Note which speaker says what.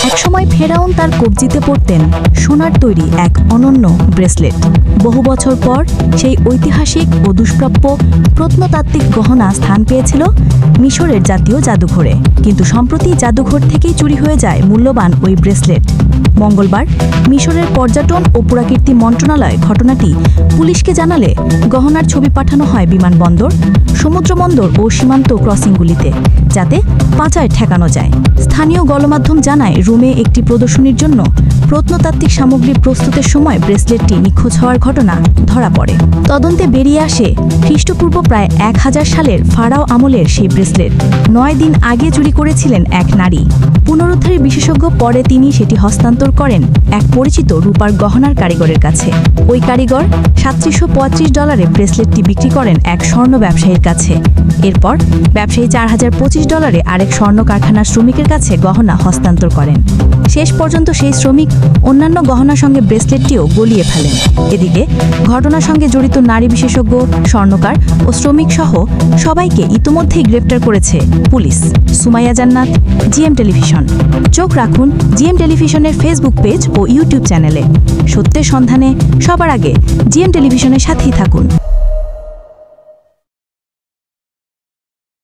Speaker 1: একসময় ফেরাউন তার কবজিতে পরতেন সোনার তৈরি এক অনন্য ব্রেসলেট। বহু বছর পর সেই ঐতিহাসিক ও দুষ্প্রাপ্য প্রত্নতাত্ত্বিক গহনা স্থান পেয়েছিল মিশরের জাতীয় জাদুঘরে। কিন্তু সম্প্রতি জাদুঘর থেকেই চুরি হয়ে যায় মূল্যবান ওই ব্রেসলেট। মঙ্গলবার মিশরের পর্যটন ও পুরাকীর্তি মন্ত্রণালয় ঘটনাটি পুলিশকে জানালে গহনার ছবি পাঠানো হয় বিমানবন্দর, সমুদ্রবন্দর ও সীমান্ত ক্রসিংগুলিতে, যাতে পাচার ঠেকানো যায়। স্থানীয় গণমাধ্যম জানায়, রোমে একটি প্রদর্শনীর জন্য প্রত্নতাত্ত্বিক সামগ্রী প্রস্তুতের সময় ব্রেসলেটটি নিখোঁজ হওয়ার ঘটনা ধরা পড়ে। তদন্তে বেরিয়ে আসে খ্রিস্টপূর্ব প্রায় 1000 সালের ফারাও আমলের সেই ব্রেসলেট 9 দিন আগে চুরি করেছিলেন এক নারী। পুনরুদ্ধারের বিশেষজ্ঞ পরে তিনি সেটি হস্তান্তর করেন এক পরিচিত রূপার গহনার কারিগরের কাছে। ওই কারিগর $3735 ব্রেসলেটটি বিক্রি করেন এক স্বর্ণ ব্যবসায়ীর কাছে। এরপর ব্যবসায়ী $4025 আরেক স্বর্ণ কারখানার শ্রমিকের কাছে গহনা হস্তান্তর করেন। শেষ পর্যন্ত সেই শ্রমিক অন্যান্য গহনার সঙ্গে ব্রেসলেটটিও গলিয়ে ফেলেন। এদিকে ঘটনার সঙ্গে জড়িত নারী বিশেষজ্ঞ, স্বর্ণকার ও শ্রমিক সহ সবাইকে ইতোমধ্যেই গ্রেপ্তার করেছে পুলিশ। সুমাইয়া জান্নাত, জিএম টেলিভিশন। চোখ রাখুন জিএম টেলিভিশনের ফেসবুক পেজ ও ইউটিউব চ্যানেলে। সত্যের সন্ধানে সবার আগে জিএম টেলিভিশনের সাথেই থাকুন।